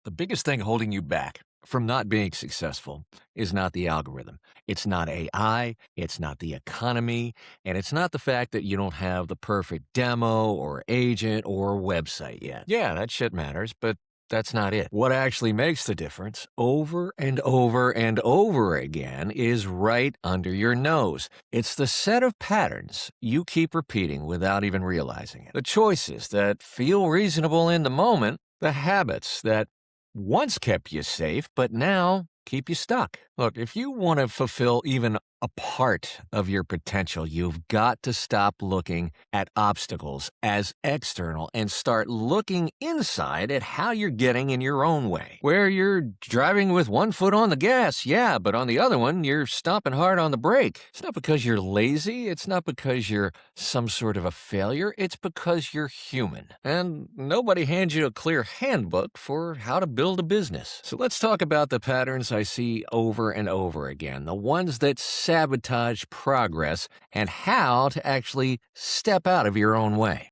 The biggest thing holding you back from not being successful is not the algorithm. It's not AI, it's not the economy, and it's not the fact that you don't have the perfect demo or agent or website yet. Yeah, that shit matters, but that's not it. What actually makes the difference over and over and over again is right under your nose. It's the set of patterns you keep repeating without even realizing it. The choices that feel reasonable in the moment, the habits that once kept you safe, but now keep you stuck. Look, if you want to fulfill even a part of your potential, you've got to stop looking at obstacles as external and start looking inside at how you're getting in your own way. Where you're driving with one foot on the gas, yeah, but on the other one, you're stomping hard on the brake. It's not because you're lazy. It's not because you're some sort of a failure. It's because you're human. And nobody hands you a clear handbook for how to build a business. So let's talk about the patterns I see over and over again, the ones that sabotage progress, and how to actually step out of your own way.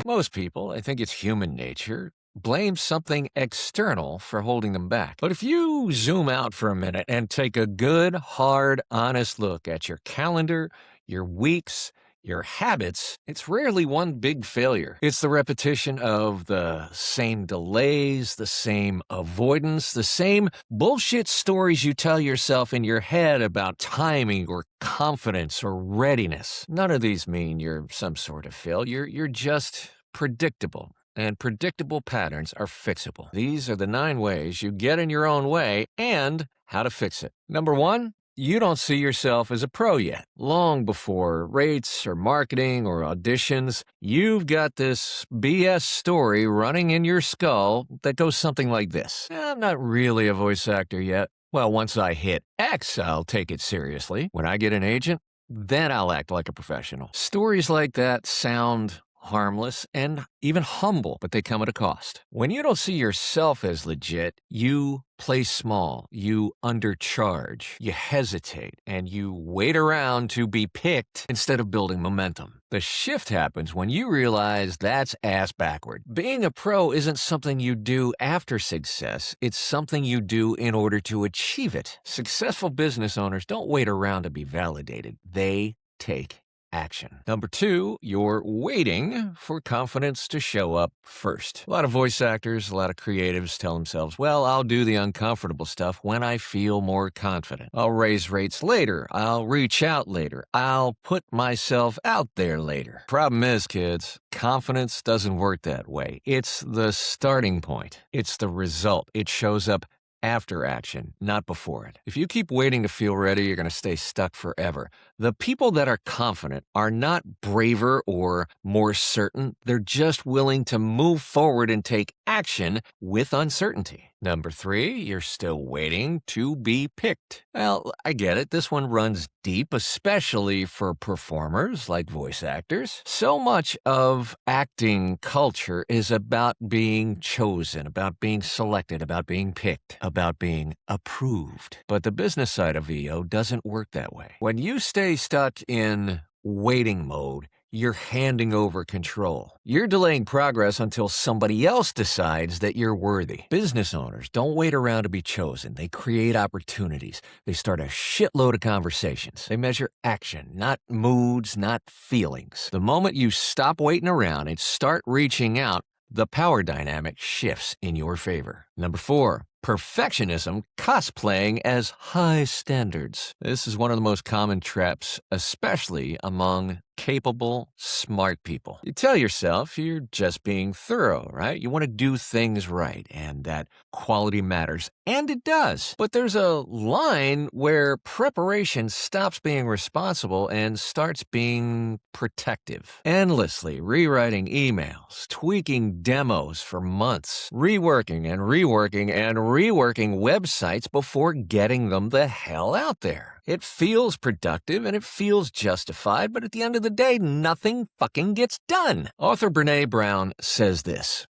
Most people, I think it's human nature, blame something external for holding them back. But if you zoom out for a minute and take a good, hard, honest look at your calendar, your weeks, your habits, it's rarely one big failure. It's the repetition of the same delays, the same avoidance, the same bullshit stories you tell yourself in your head about timing or confidence or readiness. None of these mean you're some sort of failure. You're just predictable. And predictable patterns are fixable. These are the 9 ways you get in your own way and how to fix it. Number 1, you don't see yourself as a pro yet. Long before rates or marketing or auditions, you've got this BS story running in your skull that goes something like this. I'm not really a voice actor yet. Well, once I hit X, I'll take it seriously. When I get an agent, then I'll act like a professional. Stories like that sound harmless and even humble, but they come at a cost. When you don't see yourself as legit, you play small, you undercharge, you hesitate, and you wait around to be picked instead of building momentum. The shift happens when you realize that's ass backward. Being a pro isn't something you do after success, it's something you do in order to achieve it. Successful business owners don't wait around to be validated, they take action. Number 2, you're waiting for confidence to show up first. A lot of voice actors, a lot of creatives tell themselves, well, I'll do the uncomfortable stuff when I feel more confident. I'll raise rates later. I'll reach out later. I'll put myself out there later. Problem is, kids, confidence doesn't work that way. It's the starting point. It's the result. It shows up after action, not before it. If you keep waiting to feel ready, you're going to stay stuck forever. The people that are confident are not braver or more certain. They're just willing to move forward and take action with uncertainty. Number 3, you're still waiting to be picked. Well, I get it. This one runs deep, especially for performers like voice actors. So much of acting culture is about being chosen, about being selected, about being picked, about being approved. But the business side of VO doesn't work that way. When you stay stuck in waiting mode, you're handing over control. You're delaying progress until somebody else decides that you're worthy. Business owners don't wait around to be chosen. They create opportunities. They start a shitload of conversations. They measure action, not moods, not feelings. The moment you stop waiting around and start reaching out, the power dynamic shifts in your favor. Number 4, perfectionism cosplaying as high standards. This is one of the most common traps, especially among capable, smart people. You tell yourself you're just being thorough, right? You want to do things right and that quality matters, and it does. But there's a line where preparation stops being responsible and starts being protective. Endlessly rewriting emails, tweaking demos for months, reworking and reworking and reworking websites before getting them the hell out there. It feels productive and it feels justified, but at the end of the day, nothing fucking gets done. Author Brené Brown says this: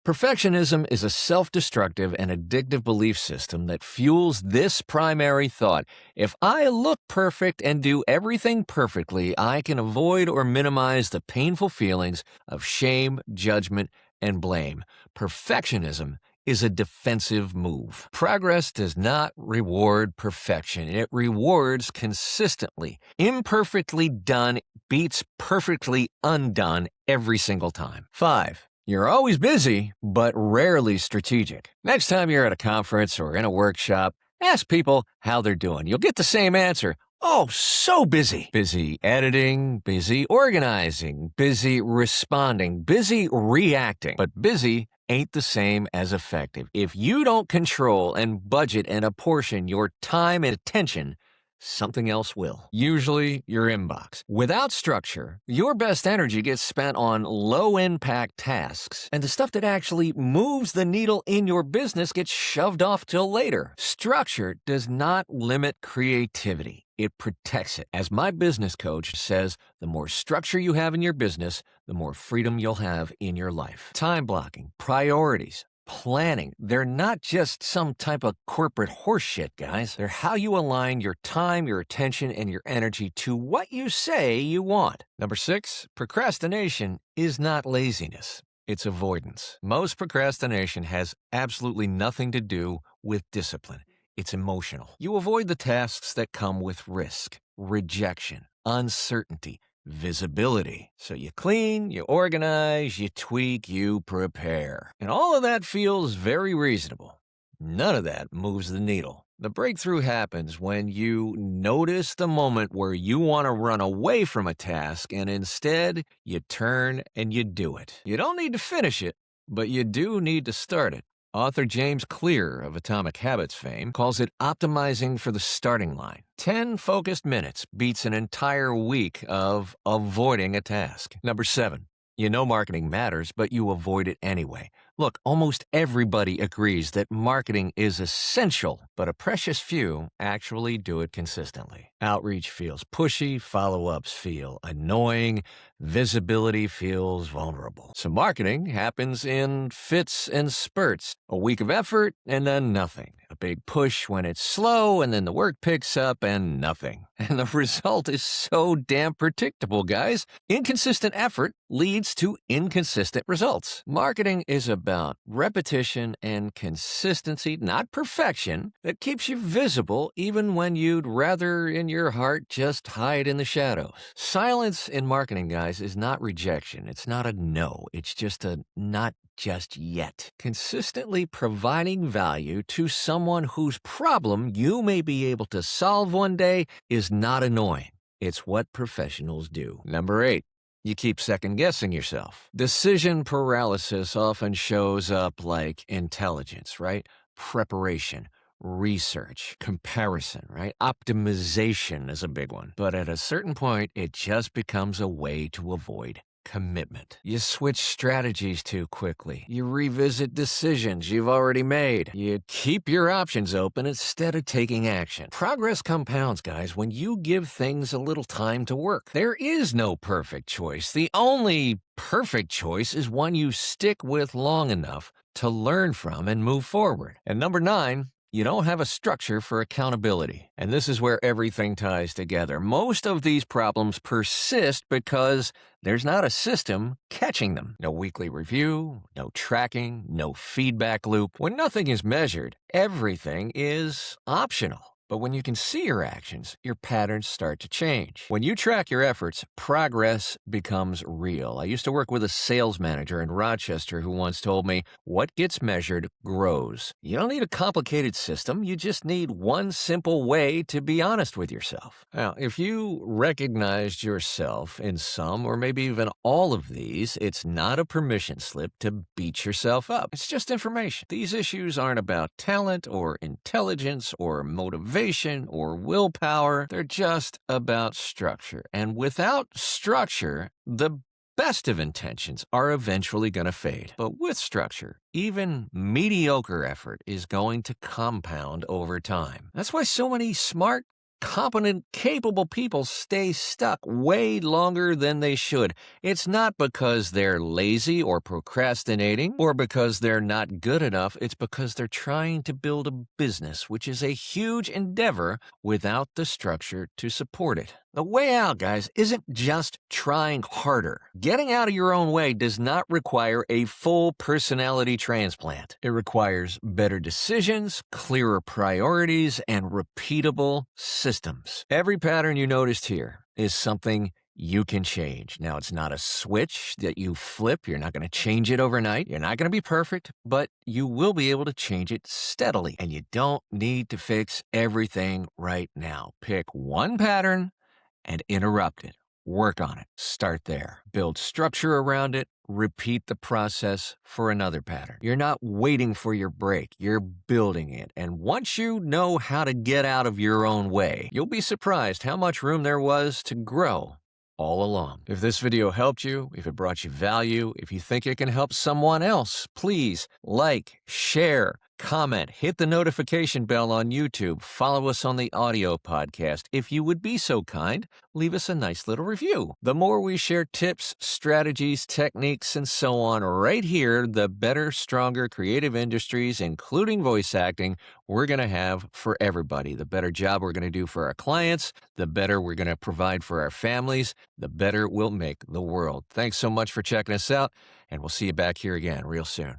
perfectionism is a self-destructive and addictive belief system that fuels this primary thought. If I look perfect and do everything perfectly, I can avoid or minimize the painful feelings of shame, judgment, and blame. Perfectionism is a defensive move. Progress does not reward perfection. It rewards consistently. Imperfectly done beats perfectly undone every single time. 5. You're always busy, but rarely strategic. Next time you're at a conference or in a workshop, ask people how they're doing. You'll get the same answer. Oh, so busy. Busy editing, busy organizing, busy responding, busy reacting. But busy ain't the same as effective. If you don't control and budget and apportion your time and attention, something else will. Usually your inbox. Without structure, your best energy gets spent on low-impact tasks, and the stuff that actually moves the needle in your business gets shoved off till later. Structure does not limit creativity. It protects it. As my business coach says, the more structure you have in your business, the more freedom you'll have in your life. Time blocking, priorities, planning. They're not just some type of corporate horseshit, guys. They're how you align your time, your attention, and your energy to what you say you want. Number 6, procrastination is not laziness. It's avoidance. Most procrastination has absolutely nothing to do with discipline. It's emotional. You avoid the tasks that come with risk, rejection, uncertainty, visibility. So you clean, you organize, you tweak, you prepare. And all of that feels very reasonable. None of that moves the needle. The breakthrough happens when you notice the moment where you want to run away from a task and instead you turn and you do it. You don't need to finish it, but you do need to start it. Author James Clear of Atomic Habits fame calls it optimizing for the starting line. 10 focused minutes beats an entire week of avoiding a task. Number 7, you know marketing matters, but you avoid it anyway. Look, almost everybody agrees that marketing is essential, but a precious few actually do it consistently. Outreach feels pushy, follow-ups feel annoying, visibility feels vulnerable. So marketing happens in fits and spurts. A week of effort and then nothing. A big push when it's slow and then the work picks up and nothing. And the result is so damn predictable, guys. Inconsistent effort leads to inconsistent results. Marketing is about repetition and consistency, not perfection, that keeps you visible even when you'd rather in your heart just hide in the shadows. Silence in marketing, guys, is not rejection. It's not a no. It's just a not just yet. Consistently providing value to someone whose problem you may be able to solve one day is not annoying. It's what professionals do. Number 8. You keep second-guessing yourself. Decision paralysis often shows up like intelligence, right? Preparation, research, comparison, right? Optimization is a big one. But at a certain point, it just becomes a way to avoid commitment. You switch strategies too quickly. You revisit decisions you've already made. You keep your options open instead of taking action. Progress compounds, guys, when you give things a little time to work. There is no perfect choice. The only perfect choice is one you stick with long enough to learn from and move forward. And number 9, you don't have a structure for accountability. And this is where everything ties together. Most of these problems persist because there's not a system catching them. No weekly review, no tracking, no feedback loop. When nothing is measured, everything is optional. But when you can see your actions, your patterns start to change. When you track your efforts, progress becomes real. I used to work with a sales manager in Rochester who once told me, what gets measured grows. You don't need a complicated system. You just need one simple way to be honest with yourself. Now, if you recognized yourself in some or maybe even all of these, it's not a permission slip to beat yourself up. It's just information. These issues aren't about talent or intelligence or motivation or willpower. They're just about structure. And without structure, the best of intentions are eventually going to fade. But with structure, even mediocre effort is going to compound over time. That's why so many smart, competent, capable people stay stuck way longer than they should. It's not because they're lazy or procrastinating or because they're not good enough. It's because they're trying to build a business, which is a huge endeavor without the structure to support it. The way out, guys, isn't just trying harder. Getting out of your own way does not require a full personality transplant. It requires better decisions, clearer priorities, and repeatable systems. Every pattern you noticed here is something you can change. Now, it's not a switch that you flip. You're not going to change it overnight. You're not going to be perfect, but you will be able to change it steadily. And you don't need to fix everything right now. Pick one pattern and interrupt it. Work on it. Start there. Build structure around it. Repeat the process for another pattern. You're not waiting for your break. You're building it. And once you know how to get out of your own way, you'll be surprised how much room there was to grow all along. If this video helped you, if it brought you value, if you think it can help someone else, please like, share, comment, hit the notification bell on YouTube, follow us on the audio podcast. If you would be so kind, leave us a nice little review. The more we share tips, strategies, techniques, and so on right here, the better, stronger creative industries, including voice acting, we're going to have for everybody. The better job we're going to do for our clients, the better we're going to provide for our families, the better we'll make the world. Thanks so much for checking us out, and we'll see you back here again real soon.